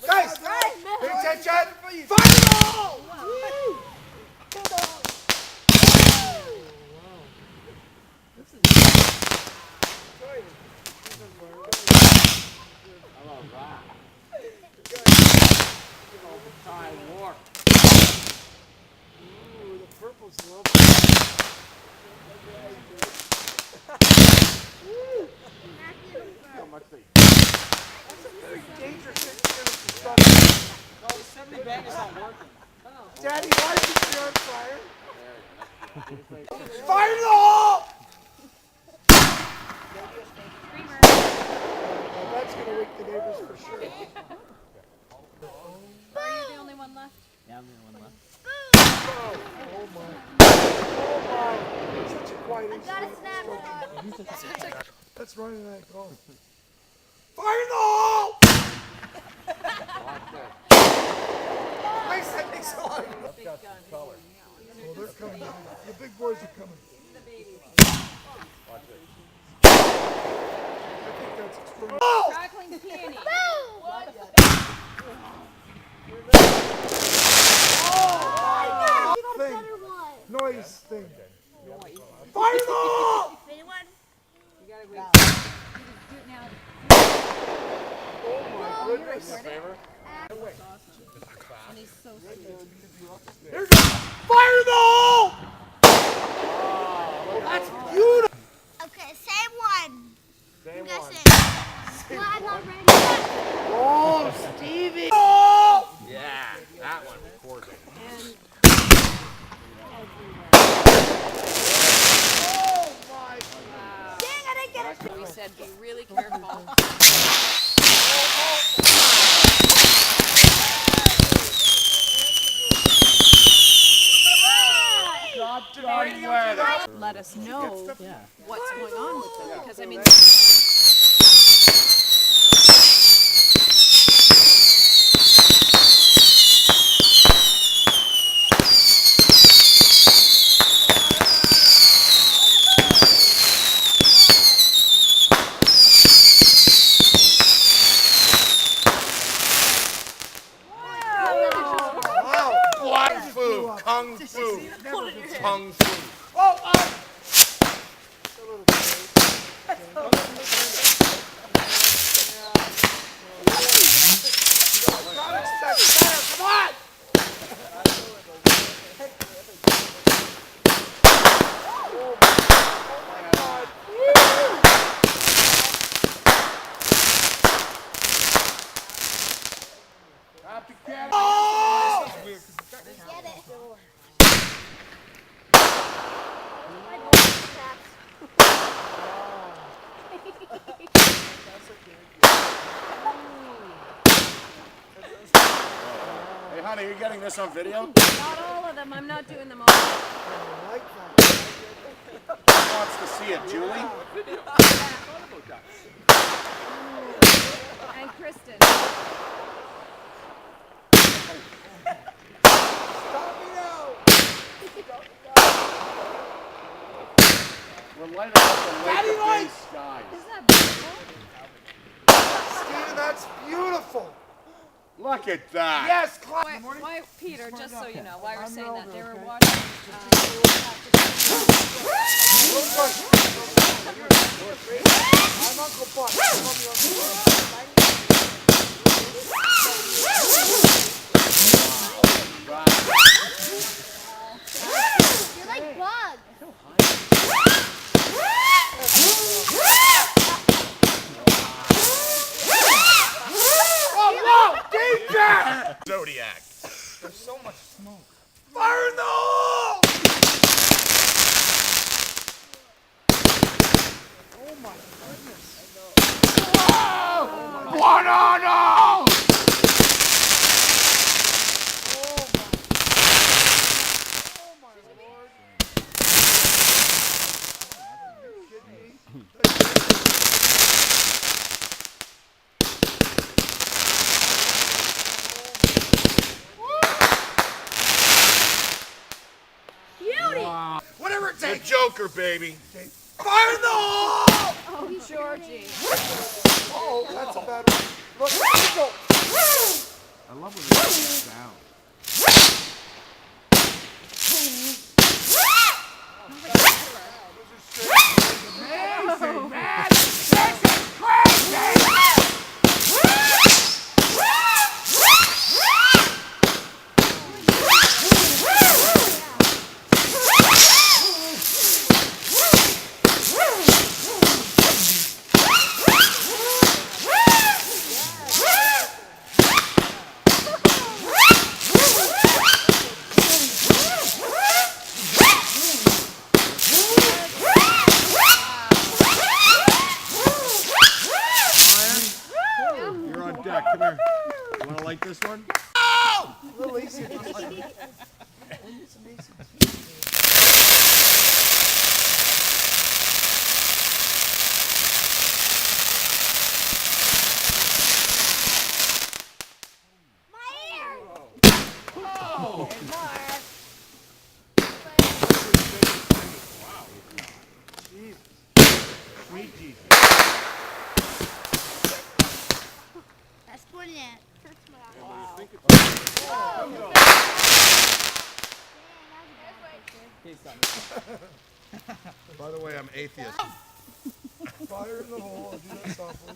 Guys, pay attention. Fire the ball! War. Ooh, the purple's lovely. How much they? That's a very dangerous thing to do. No, the 70 bang is not working. Daddy, why is this on fire? Fire the hole! Well, that's going to wake the neighbors for sure. Are you the only one left? Yeah, I'm the only one left. Oh my. Oh my. Such a quiet incident. That's Ryan and I call. Fire the hole! Nice setting song. Oh, they're coming. The big boys are coming. Watch it. I think that's extreme. Oh! Crackling peony. Thing. Noise thing. Fire the hole! You gotta wait. Do it now. Oh my goodness. Favor? And he's so sweet. Here goes. Fire the hole! That's beautiful. Okay, same one. Same Guess one. it. Well, I'm not ready. Oh, Stevie. Oh! Yeah, that one. Gorgeous. Oh my. Dang, I didn't get it. We said be really careful. Johnny weather. Let us know what's going on with them. Because, I mean, Wow. Kung fu. Kung fu. Kung fu. Oh, come on! Happy cat. Oh! Get it. Hey, honey, you getting this on video? not all of them. I'm not doing them all. I like that. Who wants to see it, Julie? And Kristen. Stop me now. We're lighting up the Daddy lake of lights. gray skies. Isn't that beautiful? Steven, that's beautiful. Look at that. Yes, Clyde. Why, Peter, just so you know, why we're I'm saying that, Melville, they were okay? watching. I'm Uncle Buck. Call me Uncle Buck. You're like Bug. Oh, whoa! Danger! Zodiac. There's so much smoke. Fire in the hole! Oh my goodness. Whoa! One on all! Oh my lord. Are you kidding me? Whatever it The takes. Joker, baby. Fire in the hole! Oh, Georgie. Oh, that's a bad one. Look, here we go. I love when it goes down. Amazing, man! This is crazy! You're on deck. Come here. You want to like this one? A little easy. It's amazing. Sweet Jesus. That's brilliant. By the way, I'm atheist. Fire in the hole. I'll do that softly.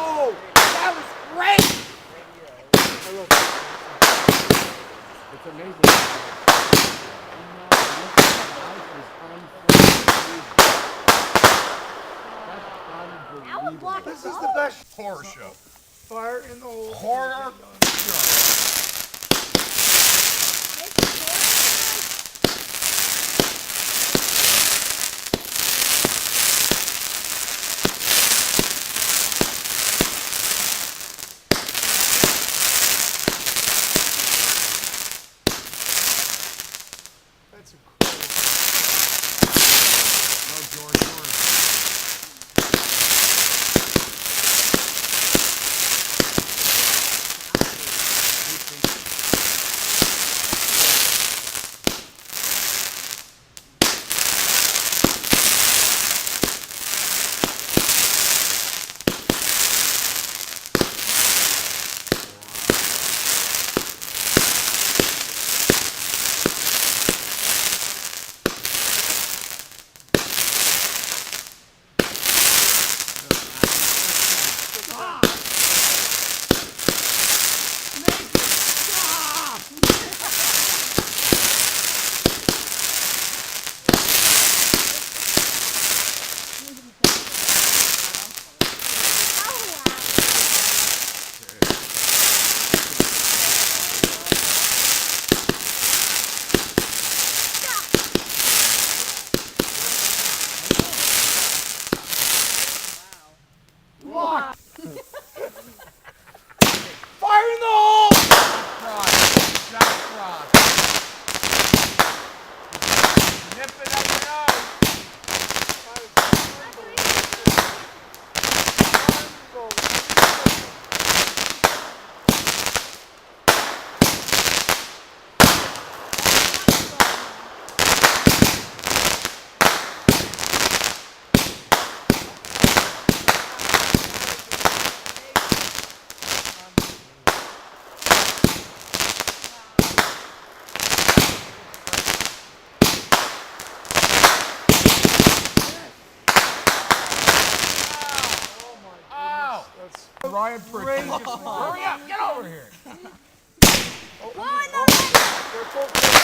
Oh, that was great. It's amazing. That would block This us is all. the best Horror show. fire in the hole. Horror show. That's incredible. No, George. Fire in the hole! Jack Frost. Nip it up your nose. That's Ryan Pritchard. outrageous. Hurry up, get over here. They're both